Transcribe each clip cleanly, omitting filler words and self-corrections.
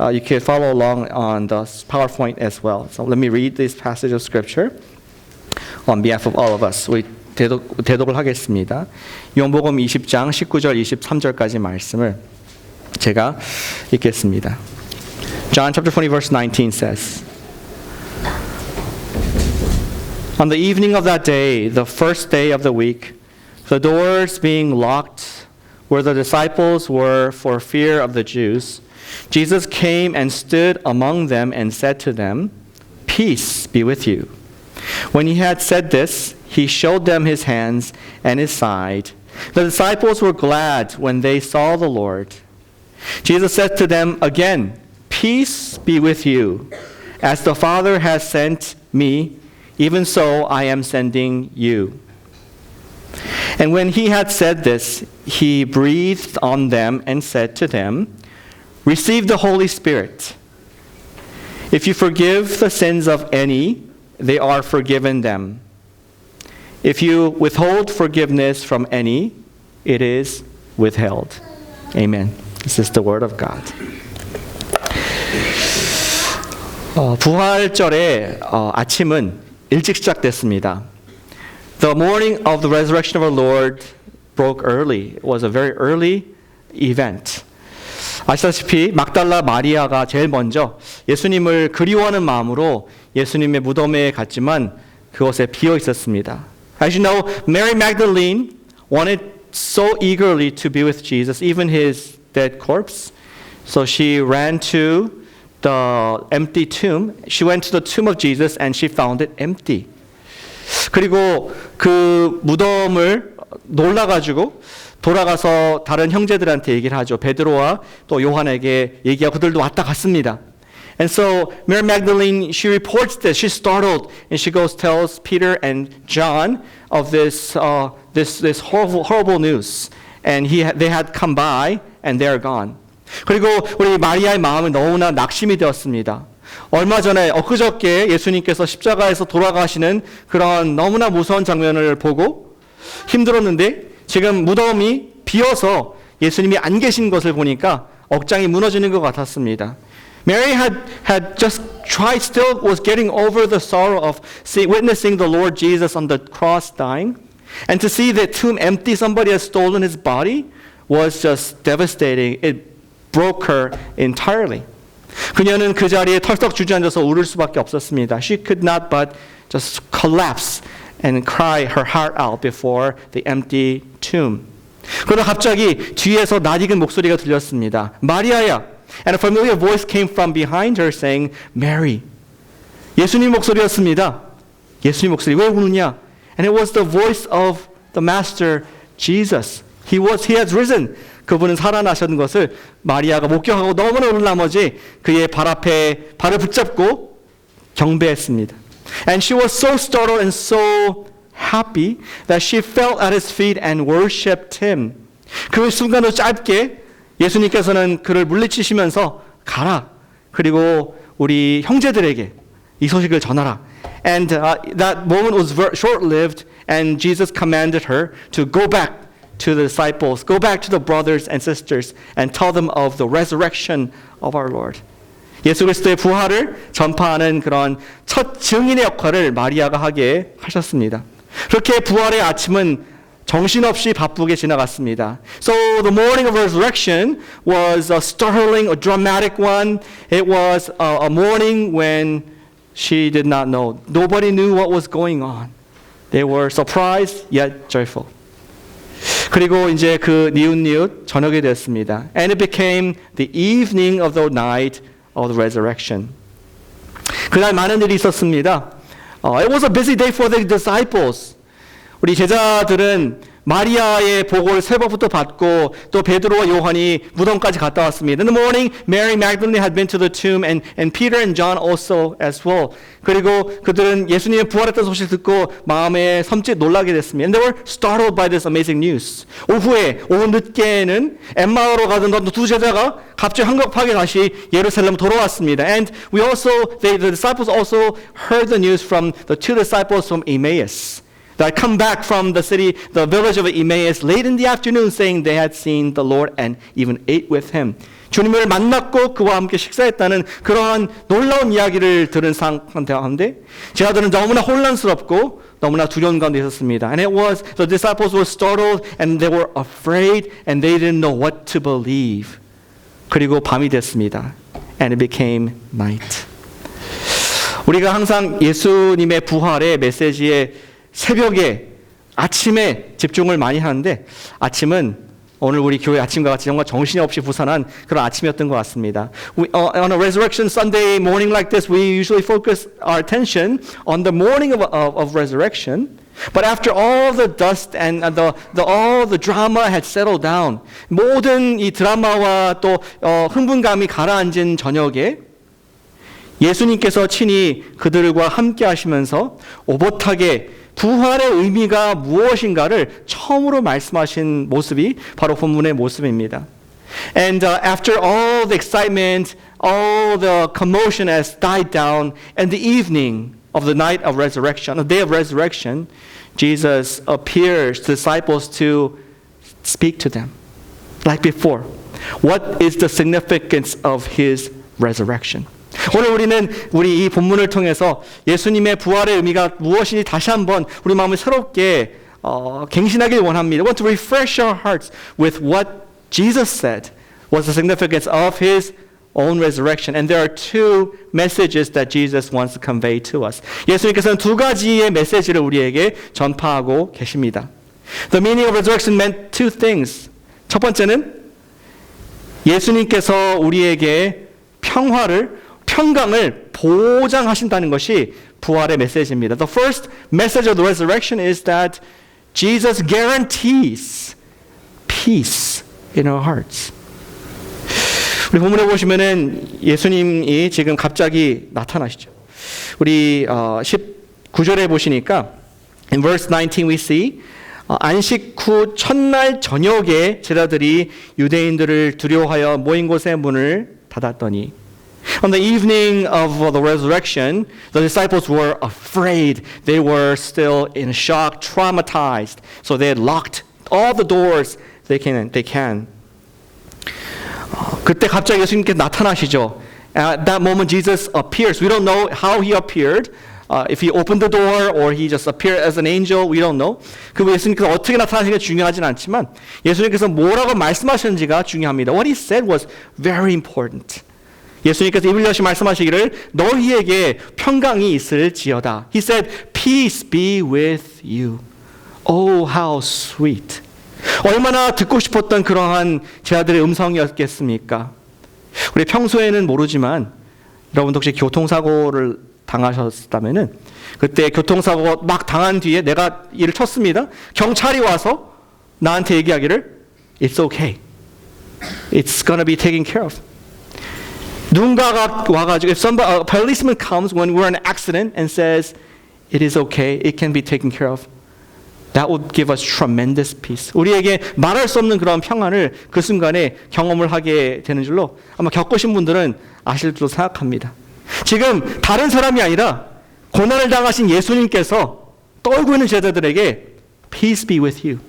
you can follow along on the PowerPoint as well. So let me read this passage of scripture on behalf of all of us. 우리 대독을 하겠습니다. 요한복음 20장 19절 23절까지 말씀을 제가 읽겠습니다. John chapter 20 verse 19 says, On the evening of that day, the first day of the week, the doors being locked where the disciples were for fear of the Jews, Jesus came and stood among them and said to them, Peace be with you. When he had said this, he showed them his hands and his side. The disciples were glad when they saw the Lord. Jesus said to them again, Peace be with you. As the Father has sent me, even so I am sending you. And when he had said this, he breathed on them and said to them, Receive the Holy Spirit. If you forgive the sins of any, they are forgiven them. If you withhold forgiveness from any, it is withheld. Amen. This is the word of God. 부활절의 아침은 일찍 시작됐습니다. The morning of the resurrection of our Lord broke early. It was a very early event. 아시다시피 막달라 마리아가 제일 먼저 예수님을 그리워하는 마음으로 예수님의 무덤에 갔지만 그곳에 비어 있었습니다. As you know, Mary Magdalene wanted so eagerly to be with Jesus, even his dead corpse. So she ran to the empty tomb. She went to the tomb of Jesus and she found it empty. 그리고 그 무덤을 놀라가지고 돌아가서 다른 형제들한테 얘기를 하죠. 베드로와 또 요한에게 얘기하고 그들도 왔다 갔습니다. And so Mary Magdalene, she reports this. She's startled, and she goes tells Peter and John of this horrible news. And they had come by, and they are gone. 그리고 우리 마리아의 마음은 너무나 낙심이 되었습니다. 얼마 전에 엊그저께 예수님께서 십자가에서 돌아가시는 그런 너무나 무서운 장면을 보고 힘들었는데 지금 무덤이 비어서 예수님이 안 계신 것을 보니까 억장이 무너지는 것 같았습니다. Mary had just tried, still was getting over the sorrow of witnessing the Lord Jesus on the cross dying. And to see the tomb empty, somebody has stolen his body, was just devastating. It broke her entirely. 그녀는 그 자리에 털썩 주저앉아서 울을 수밖에 없었습니다. She could not but just collapse and cry her heart out before the empty tomb. 그러다 갑자기 뒤에서 낯익은 목소리가 들렸습니다. 마리아야! And a familiar voice came from behind her saying, Mary. 예수님 목소리였습니다. 예수님 목소리 왜 우느냐? And it was the voice of the Master Jesus. He has risen. 그분은 살아나신 것을 마리아가 목격하고 너무나 놀란 나머지 그의 발 앞에 발을 붙잡고 경배했습니다. And she was so startled and so happy that she fell at his feet and worshipped him. 그 순간으로 짧게 예수님께서는 그를 물리치시면서 가라. 그리고 우리 형제들에게 이 소식을 전하라. And that moment was short-lived, and Jesus commanded her to go back to the disciples, go back to the brothers and sisters, and tell them of the resurrection of our Lord. 예수 그리스도의 부활을 전파하는 그런 첫 증인의 역할을 마리아가 하게 하셨습니다. 그렇게 부활의 아침은 정신없이 바쁘게 지나갔습니다. So the morning of resurrection was a startling, a dramatic one. It was a morning when she did not know. Nobody knew what was going on. They were surprised yet joyful. 그리고 이제 그 니웃니웃 저녁이 됐습니다. And it became the evening of the night of the resurrection. 그날 많은 일이 있었습니다. It was a busy day for the disciples. 우리 제자들은 마리아의 보고를 새벽부터 받고 또 베드로와 요한이 무덤까지 갔다 왔습니다. In the morning, Mary Magdalene had been to the tomb and Peter and John also as well. 그리고 그들은 예수님의 부활했다는 소식을 듣고 마음에 섬찟 놀라게 됐습니다. And they were startled by this amazing news. 오후 늦게에는 엠마오로 가던 두 제자가 갑자기 황급하게 다시 예루살렘으로 돌아왔습니다. And the disciples also heard the news from the two disciples from Emmaus. That come back from the village of Emmaus late in the afternoon saying they had seen the Lord and even ate with him. 주님을 만났고 그와 함께 식사했다는 그러한 놀라운 이야기를 들은 상태 가운데 제자들은 너무나 혼란스럽고 너무나 두려운 가운데 있었습니다. And it was, the disciples were startled and they were afraid and they didn't know what to believe. 그리고 밤이 됐습니다. And it became night. 우리가 항상 예수님의 부활의 메시지에 새벽에 아침에 집중을 많이 하는데 아침은 오늘 우리 교회 아침과 같이 정말 정신이 없이 부산한 그런 아침이었던 것 같습니다. On a resurrection Sunday morning like this, we usually focus our attention on the morning of resurrection. But after all the dust and all the drama had settled down, 모든 이 드라마와 또 흥분감이 가라앉은 저녁에 예수님께서 친히 그들과 함께 하시면서 오붓하게 부활의 의미가 무엇인가를 처음으로 말씀하신 모습이 바로 본문의 모습입니다. And after all the excitement, all the commotion has died down, and the evening of the night of resurrection, the day of resurrection, Jesus appears to the disciples to speak to them, like before. What is the significance of his resurrection? 오늘 우리는 우리 이 본문을 통해서 예수님의 부활의 의미가 무엇인지 다시 한번 우리 마음을 새롭게 갱신하길 원합니다. We want to refresh our hearts with what Jesus said was the significance of his own resurrection. And there are two messages that Jesus wants to convey to us. 예수님께서는 두 가지의 메시지를 우리에게 전파하고 계십니다. The meaning of resurrection meant two things. 첫 번째는 예수님께서 우리에게 평강을 보장하신다는 것이 부활의 메시지입니다. The first message of the resurrection is that Jesus guarantees peace in our hearts. 우리 본문에 보시면은 예수님이 지금 갑자기 나타나시죠. 우리 19절에 보시니까 in verse 19 we see 안식 후 첫날 저녁에 제자들이 유대인들을 두려워하여 모인 곳의 문을 닫았더니 On the evening of the resurrection, the disciples were afraid. They were still in shock, traumatized. So they had locked all the doors they can. 그때 갑자기 예수님께서 나타나시죠. At that moment, Jesus appears. We don't know how he appeared. If he opened the door or he just appeared as an angel, we don't know. 그 예수님께서 어떻게 나타나시는 게 중요하진 않지만 예수님께서 뭐라고 말씀하셨는지가 중요합니다. What he said was very important. 예수님께서 입을 여시 말씀하시기를 너희에게 평강이 있을지어다. He said, peace be with you. Oh, how sweet. 얼마나 듣고 싶었던 그러한 제자들의 음성이었겠습니까? 우리 평소에는 모르지만 여러분도 혹시 교통사고를 당하셨다면은 그때 교통사고 막 당한 뒤에 내가 일을 쳤습니다. 경찰이 와서 나한테 얘기하기를 It's okay. It's gonna be taken care of. 누군가가 와가지고 if a policeman comes when we're in an accident and says it is okay, it can be taken care of. That would give us tremendous peace. 우리에게 말할 수 없는 그런 평안을 그 순간에 경험을 하게 되는 줄로 아마 겪으신 분들은 아실 줄로 생각합니다. 지금 다른 사람이 아니라 고난을 당하신 예수님께서 떨고 있는 제자들에게 peace be with you.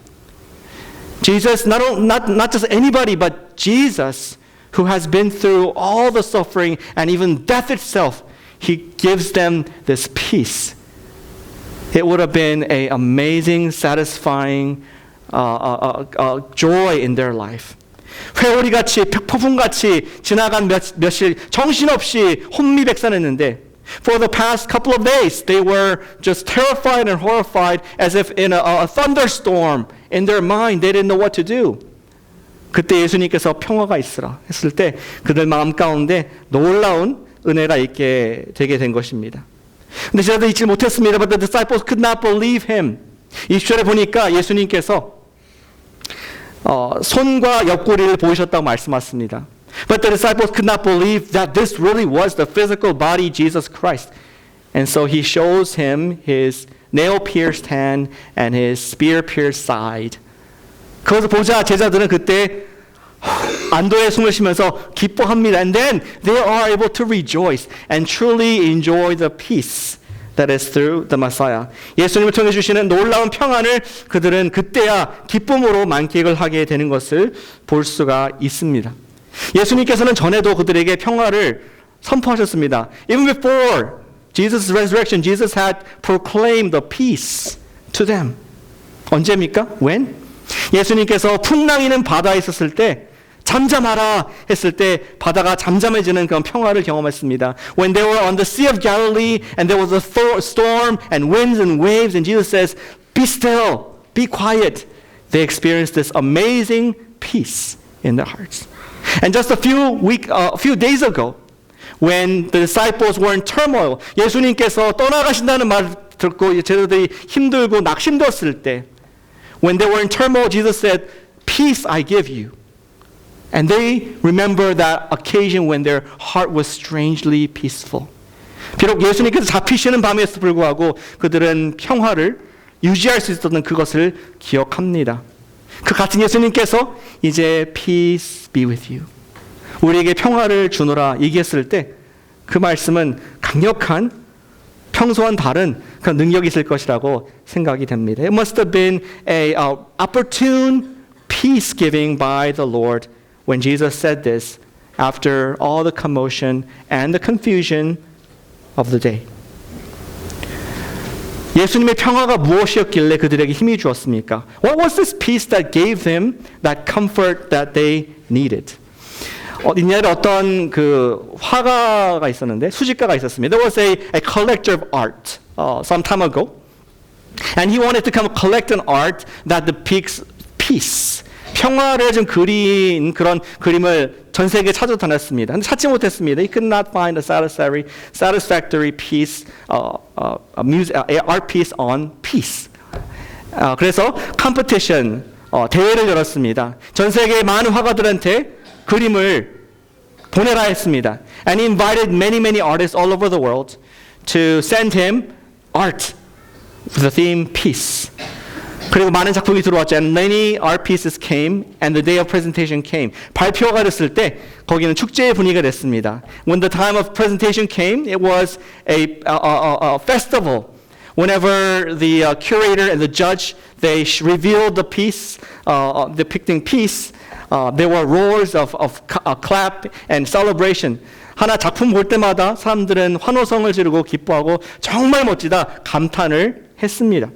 Jesus, not just anybody, but Jesus, who has been through all the suffering and even death itself, he gives them this peace. It would have been an amazing, satisfying joy in their life. 회오리같이 폭풍같이 지나간 며칠 정신없이 혼미백산했는데 for the past couple of days they were just terrified and horrified as if in a thunderstorm in their mind. They didn't know what to do. 그때 예수님께서 평화가 있으라 했을 때 그들 마음 가운데 놀라운 은혜가 있게 되게 된 것입니다. 근데 제자들 잊지 못했습니다. But the disciples could not believe him. 20절에 보니까 예수님께서 손과 옆구리를 보이셨다고 말씀하셨습니다. But the disciples could not believe that this really was the physical body Jesus Christ. And so he shows him his nail-pierced hand and his spear-pierced side. 그것을 보자 제자들은 그때 안도의 숨을 쉬면서 기뻐합니다. And then they are able to rejoice and truly enjoy the peace that is through the Messiah. 예수님을 통해 주시는 놀라운 평안을 그들은 그때야 기쁨으로 만끽을 하게 되는 것을 볼 수가 있습니다. 예수님께서는 전에도 그들에게 평화를 선포하셨습니다. Even before Jesus' resurrection, Jesus had proclaimed the peace to them. 언제입니까? When? 예수님께서 풍랑이는 바다에 있었을 때 잠잠하라 했을 때 바다가 잠잠해지는 그런 평화를 경험했습니다. When they were on the Sea of Galilee and there was a storm and winds and waves and Jesus says, be still, be quiet. They experienced this amazing peace in their hearts. And just a few days ago, when the disciples were in turmoil, 예수님께서 떠나가신다는 말 듣고 제자들이 힘들고 낙심되었을 때, when they were in turmoil, Jesus said, peace I give you. And they remember that occasion when their heart was strangely peaceful. 비록 예수님께서 잡히시는 밤에도 불구하고 그들은 평화를 유지할 수 있었던 그것을 기억합니다. 그 같은 예수님께서 이제 peace be with you. 우리에게 평화를 주노라 얘기했을 때 그 말씀은 강력한 평소와는 다른 그런 능력이 있을 것이라고 생각이 됩니다. It must have been a opportune peace giving by the Lord when Jesus said this after all the commotion and the confusion of the day. 예수님의 평화가 무엇이었길래 그들에게 힘이 주었습니까? What was this peace that gave them that comfort that they needed? 옛날에 어떤 그 화가가 있었는데 수집가가 있었습니다. There was a collector of art some time ago, and he wanted to come collect an art that depicts peace. 평화를 좀 그린 그런 그림을 전 세계에 찾아 다녔습니다. 근데 찾지 못했습니다. He could not find a satisfactory piece, art piece on peace. 그래서 컴피티션 대회를 열었습니다. 전 세계의 많은 화가들한테 그림을 보내라 했습니다. And he invited many artists all over the world to send him art with the theme peace. 그리고 많은 작품이 들어왔죠. And many art pieces came and the day of presentation came. 발표가 됐을 때 거기는 축제의 분위기가 됐습니다. When the time of presentation came, it was a festival. Whenever the curator and the judge, they revealed the piece, depicting peace, there were roars of clap and celebration. 하나 작품 볼 때마다 사람들은 환호성을 지르고 기뻐하고 정말 멋지다 감탄을 했습니다.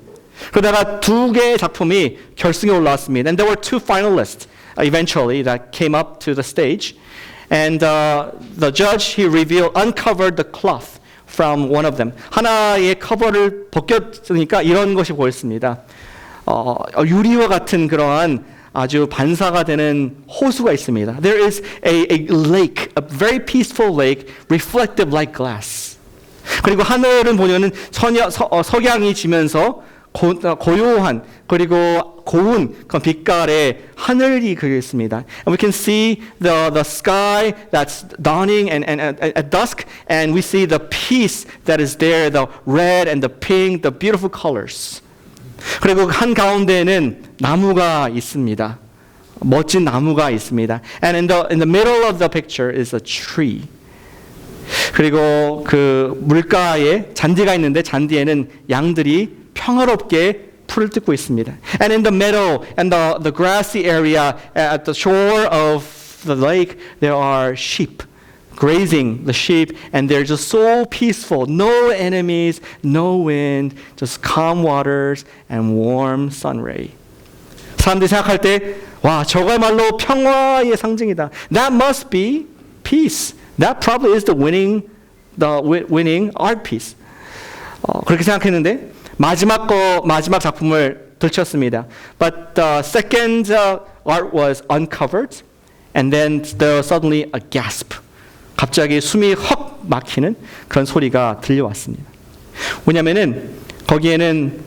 그러다가 두 개의 작품이 결승에 올라왔습니다. And there were two finalists eventually that came up to the stage. And the judge, he uncovered the cloth from one of them. 하나의 커버를 벗겼으니까 이런 것이 보였습니다. 유리와 같은 그러한 아주 반사가 되는 호수가 있습니다. There is a lake, a very peaceful lake, reflective like glass. 그리고 하늘은 보면은 석양이 지면서 고요한 그리고 고운 그런 빛깔의 하늘이 그려 있습니다. And we can see the sky that's dawning and at dusk, and we see the peace that is there, the red and the pink, the beautiful colors. 그리고 한 가운데에는 나무가 있습니다. 멋진 나무가 있습니다. And in the middle of the picture is a tree. 그리고 그 물가에 잔디가 있는데 잔디에는 양들이 평화롭게 풀을 뜯고 있습니다. And in the meadow and the grassy area at the shore of the lake, there are sheep grazing the sheep, and they're just so peaceful. No enemies, no wind, just calm waters and warm sun ray. 사람들이 생각할 때, 와, 저거야말로 평화의 상징이다. That must be peace. That probably is the winning art piece. 그렇게 생각했는데 마지막 작품을 들췄습니다. But the second art was uncovered, and then there was suddenly a gasp. 갑자기 숨이 헉 막히는 그런 소리가 들려왔습니다. 왜냐하면은 거기에는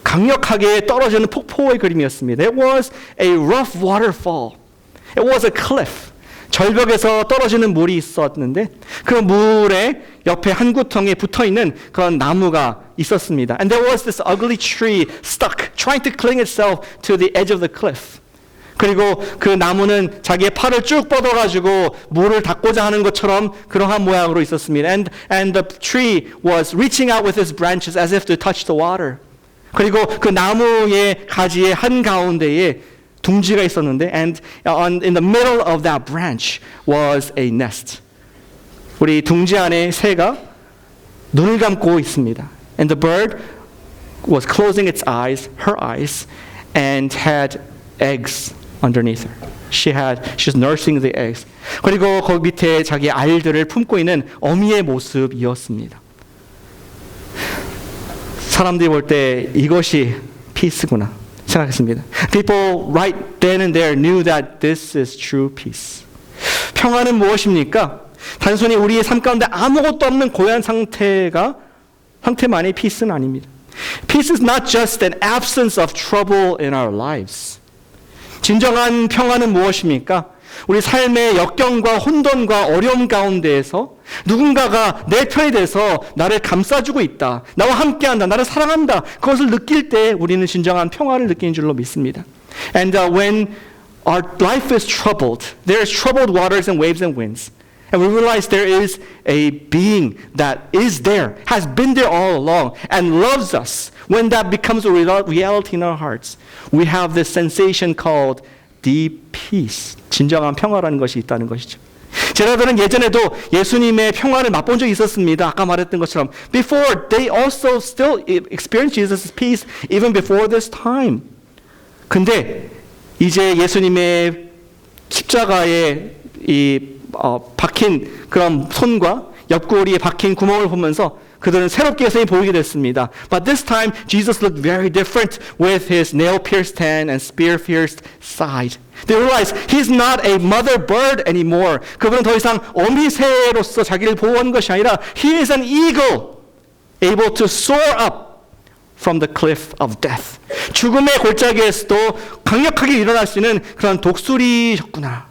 강력하게 떨어지는 폭포의 그림이었습니다. It was a rough waterfall. It was a cliff. 절벽에서 떨어지는 물이 있었는데 그 물의 옆에 한 구덩이에 붙어있는 그런 나무가 있었습니다. And there was this ugly tree stuck, trying to cling itself to the edge of the cliff. 그리고 그 나무는 자기의 팔을 쭉 뻗어가지고 물을 닦고자 하는 것처럼 그러한 모양으로 있었습니다. And the tree was reaching out with its branches as if to touch the water. 그리고 그 나무의 가지의 한 가운데에 둥지가 있었는데, and in the middle of that branch was a nest. 우리 둥지 안에 새가 눈을 감고 있습니다. And the bird was closing its eyes, her eyes, and had eggs underneath her. She's nursing the eggs. 그리고 거기 밑에 자기 알들을 품고 있는 어미의 모습이었습니다. 사람들이 볼 때 이것이 피스구나 생각했습니다. People right then and there knew that this is true peace. 평화는 무엇입니까? 단순히 우리의 삶 가운데 아무것도 없는 고요한 상태만이 피스는 아닙니다. Peace is not just an absence of trouble in our lives. 진정한 평화는 무엇입니까? 우리 삶의 역경과 혼돈과 어려움 가운데에서 누군가가 내 편이 돼서 나를 감싸주고 있다. 나와 함께한다. 나를 사랑한다. 그것을 느낄 때 우리는 진정한 평화를 느끼는 줄로 믿습니다. And when our life is troubled, there is troubled waters and waves and winds. And we realize there is a being that is there, has been there all along, and loves us. When that becomes a reality in our hearts, we have this sensation called deep peace. 진정한 평화라는 것이 있다는 것이죠. 제자들은 예전에도 예수님의 평화를 맛본 적이 있었습니다. 아까 말했던 것처럼 before they also still experienced Jesus' peace even before this time. 근데 이제 예수님의 십자가에 박힌 그런 손과 옆구리에 박힌 구멍을 보면서 그들은 새롭게 예수님이 보이게 됐습니다. But this time Jesus looked very different with his nail-pierced hand and spear-pierced side. They realized he's not a mother bird anymore. 그분은 더 이상 어미새로서 자기를 보호하는 것이 아니라 he is an eagle able to soar up from the cliff of death. 죽음의 골짜기에서도 강력하게 일어날 수 있는 그런 독수리셨구나.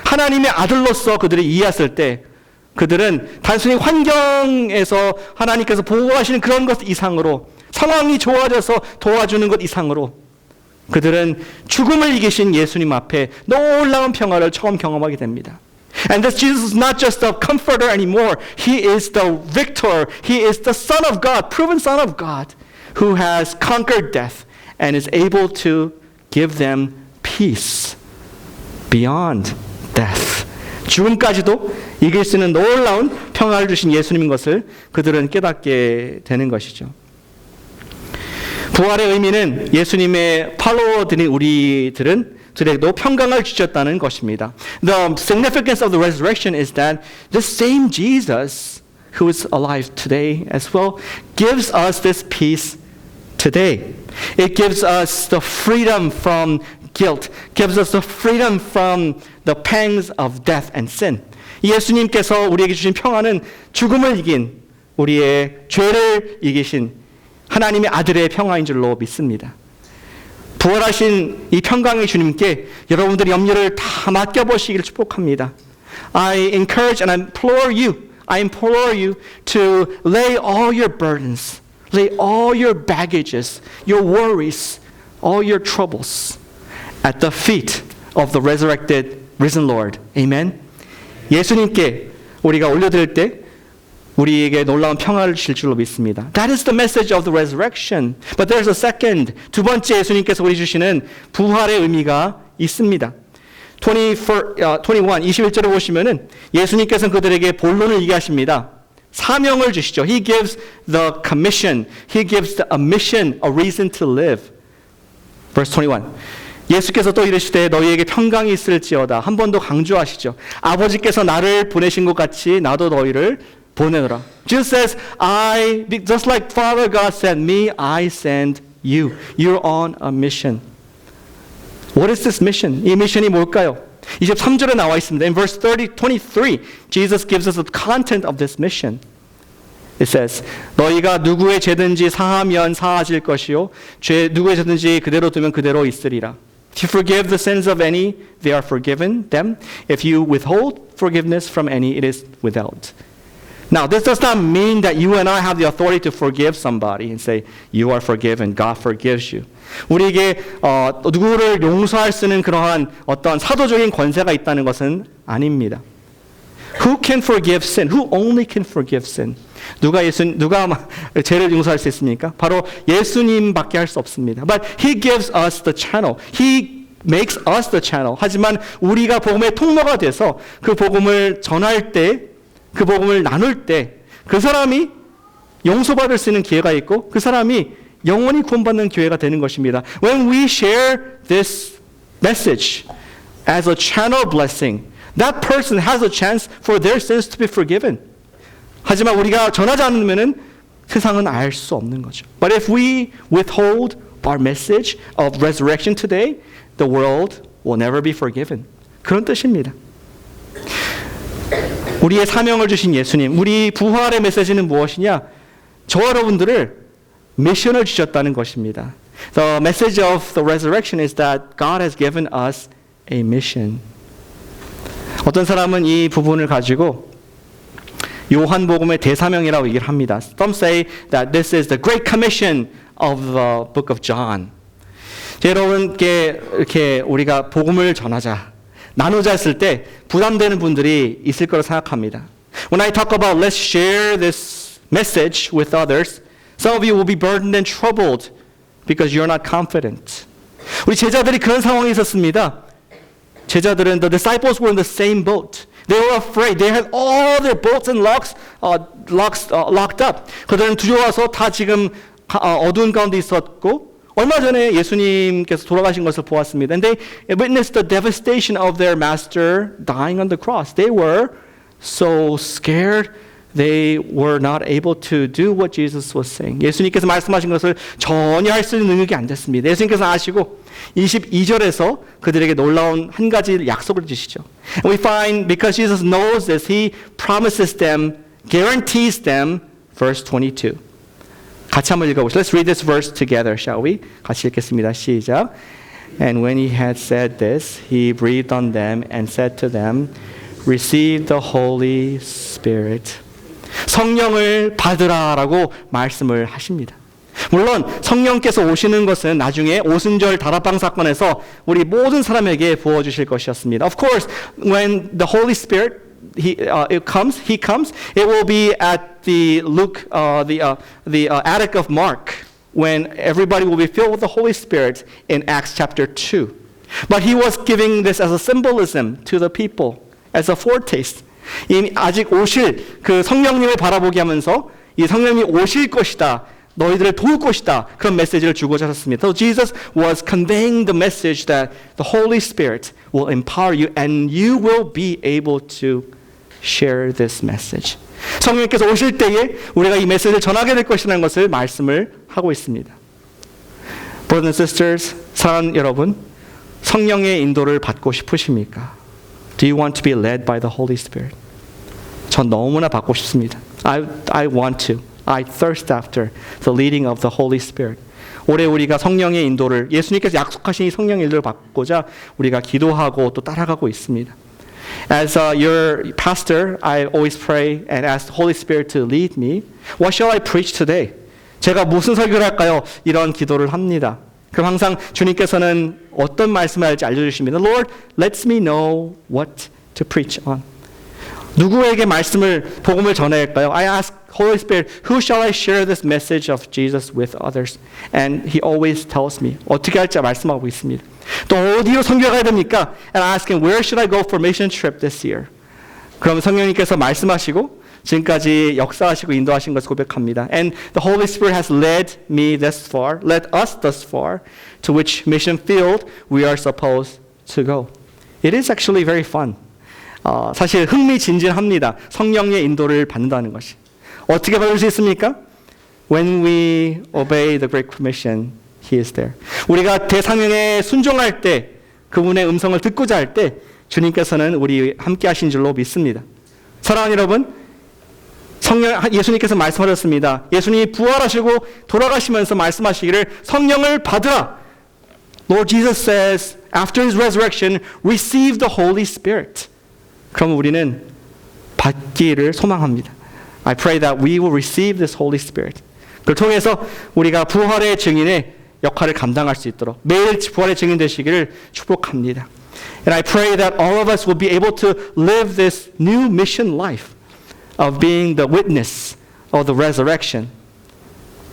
하나님의 아들로서 그들이 이해했을 때 그들은 단순히 환경에서 하나님께서 보호하시는 그런 것 이상으로 상황이 좋아져서 도와주는 것 이상으로 그들은 죽음을 이기신 예수님 앞에 놀라운 평화를 처음 경험하게 됩니다. And this Jesus is not just a comforter anymore. He is the victor. He is the Son of God, proven Son of God, who has conquered death and is able to give them peace beyond death. 죽음까지도 이길 수 있는 놀라운 평화를 주신 예수님인 것을 그들은 깨닫게 되는 것이죠. 부활의 의미는 예수님의 팔로워들인 우리들에게도 평강을 주셨다는 것입니다. The significance of the resurrection is that the same Jesus who is alive today as well gives us this peace today. It gives us the freedom from guilt, gives us the freedom from the pangs of death and sin. 예수님께서 우리에게 주신 평화는 죽음을 이긴 우리의 죄를 이기신 하나님의 아들의 평화인 줄로 믿습니다. 부활하신 이 평강의 주님께 여러분들의 염려를 다 맡겨보시기를 축복합니다. I encourage and I implore you to lay all your burdens, lay all your baggages, your worries, all your troubles at the feet of the resurrected, risen Lord. Amen. 예수님께 우리가 올려드릴 때 우리에게 놀라운 평화를 주실 줄로 믿습니다. That is the message of the resurrection. But there's a second. 두 번째 예수님께서 우리 주시는 부활의 의미가 있습니다. 21절에 보시면은 예수님께서는 그들에게 본론을 얘기하십니다. 사명을 주시죠. He gives the commission. He gives a mission, a reason to live. Verse 21. 예수께서 또 이르시되 너희에게 평강이 있을지어다. 한 번 더 강조하시죠. 아버지께서 나를 보내신 것 같이 나도 너희를 보내노라. Jesus says, just like Father God sent me, I send you. You're on a mission. What is this mission? 이 미션이 뭘까요? 23절에 나와 있습니다. In verse 23, Jesus gives us the content of this mission. It says, 너희가 누구의 죄든지 사하면 사하질 것이요 죄 누구의 죄든지 그대로 두면 그대로 있으리라. If you forgive the sins of any, they are forgiven them. If you withhold forgiveness from any, it is withheld. Now, this does not mean that you and I have the authority to forgive somebody and say, you are forgiven, God forgives you. 우리에게 누구를 용서할 수 있는 그러한 어떤 사도적인 권세가 있다는 것은 아닙니다. Who can forgive sin? Who only can forgive sin? 누가 죄를 용서할 수 있습니까? 바로 예수님밖에 할 수 없습니다. But He gives us the channel. He makes us the channel. 하지만 우리가 복음의 통로가 돼서 그 복음을 전할 때, 그 복음을 나눌 때 그 사람이 용서받을 수 있는 기회가 있고 그 사람이 영원히 구원받는 기회가 되는 것입니다. When we share this message as a channel blessing, that person has a chance for their sins to be forgiven. 하지만 우리가 전하지 않으면은 세상은 알 수 없는 거죠. But if we withhold our message of resurrection today, the world will never be forgiven. 그런 뜻입니다. 우리의 사명을 주신 예수님, 우리 부활의 메시지는 무엇이냐? 저와 여러분들을 미션을 주셨다는 것입니다. The message of the resurrection is that God has given us a mission. 어떤 사람은 이 부분을 가지고 요한복음의 대사명이라고 얘기를 합니다. Some say that this is the Great Commission of the book of John. 여러분께 이렇게 우리가 복음을 전하자, 나누자 했을 때 부담되는 분들이 있을 거라 생각합니다. When I talk about let's share this message with others, some of you will be burdened and troubled because you're not confident. 우리 제자들이 그런 상황에 있었습니다. 제자들은 the disciples were in the same boat. They were afraid. They had all their boats and locked up. 그들은 두려워서 다 지금 어두운 가운데 있었고 얼마 전에 예수님께서 돌아가신 것을 보았습니다. And they witnessed the devastation of their master dying on the cross. They were so scared. They were not able to do what Jesus was saying. 예수님께서 말씀하신 것을 전혀 할 수 있는 능력이 안 됐습니다. 예수님께서 아시고 22절에서 그들에게 놀라운 한 가지 약속을 주시죠. And we find because Jesus knows this, he promises them, guarantees them, verse 22. 같이 한번 읽어보시죠. Let's read this verse together, shall we? 같이 읽겠습니다. 시작. And when he had said this, he breathed on them and said to them, receive the Holy Spirit. 성령을 받으라라고 말씀을 하십니다. 물론 성령께서 오시는 것은 나중에 오순절 다락방 사건에서 우리 모든 사람에게 부어주실 것이었습니다. Of course, when the Holy Spirit he comes, it will be at the attic of Mark when everybody will be filled with the Holy Spirit in Acts chapter 2. But he was giving this as a symbolism to the people, as a foretaste. 이미 아직 오실 그 성령님을 바라보게 하면서 이 성령님이 오실 것이다. 너희들을 도울 것이다. 그런 메시지를 주고자 하셨습니다. So Jesus was conveying the message that the Holy Spirit will empower you and you will be able to share this message. 성령님께서 오실 때에 우리가 이 메시지를 전하게 될 것이라는 것을 말씀을 하고 있습니다. Brothers and sisters, 사랑하는 여러분, 성령의 인도를 받고 싶으십니까? Do you want to be led by the Holy Spirit? 전 너무나 받고 싶습니다. I want to. I thirst after the leading of the Holy Spirit. 올해 우리가 성령의 인도를 예수님께서 약속하신 이 성령의 인도를 받고자 우리가 기도하고 또 따라가고 있습니다. As your pastor, I always pray and ask the Holy Spirit to lead me. What shall I preach today? 제가 무슨 설교를 할까요? 이런 기도를 합니다. 그럼 항상 주님께서는 어떤 말씀을 할지 알려주십니다. Lord, let me know what to preach on. 누구에게 복음을 전해야 할까요? I ask Holy Spirit, who shall I share this message of Jesus with others? And He always tells me. 어떻게 할지 말씀하고 있습니다. 또 어디로 선교 가야 됩니까? And I ask Him, where should I go for mission trip this year? 그럼 성령님께서 말씀하시고 지금까지 역사하시고 인도하신 것을 고백합니다. And the Holy Spirit has led me thus far, led us thus far, to which mission field we are supposed to go. It is actually very fun. 사실 흥미진진합니다. 성령의 인도를 받는다는 것이. 어떻게 받을 수 있습니까? When we obey the Great Commission, He is there. 우리가 대사명에 순종할 때, 그분의 음성을 듣고자 할 때 주님께서는 우리 함께 하신 줄로 믿습니다. 사랑하는 여러분, 예수님께서 말씀하셨습니다. 예수님이 부활하시고 돌아가시면서 말씀하시기를 성령을 받으라. Lord Jesus says, after His resurrection, receive the Holy Spirit. 그럼 우리는 받기를 소망합니다. I pray that we will receive this Holy Spirit. 그걸 통해서 우리가 부활의 증인의 역할을 감당할 수 있도록 매일 부활의 증인 되시기를 축복합니다. And I pray that all of us will be able to live this new mission life of being the witness of the resurrection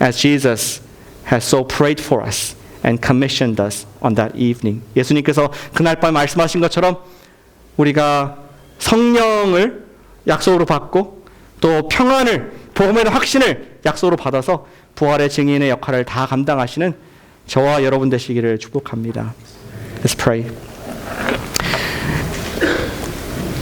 as Jesus has so prayed for us and commissioned us on that evening. 예수님께서 그날 밤 말씀하신 것처럼 우리가 성령을 약속으로 받고 또 평안을, 복음의 확신을 약속으로 받아서 부활의 증인의 역할을 다 감당하시는 저와 여러분 되시기를 축복합니다. Let's pray.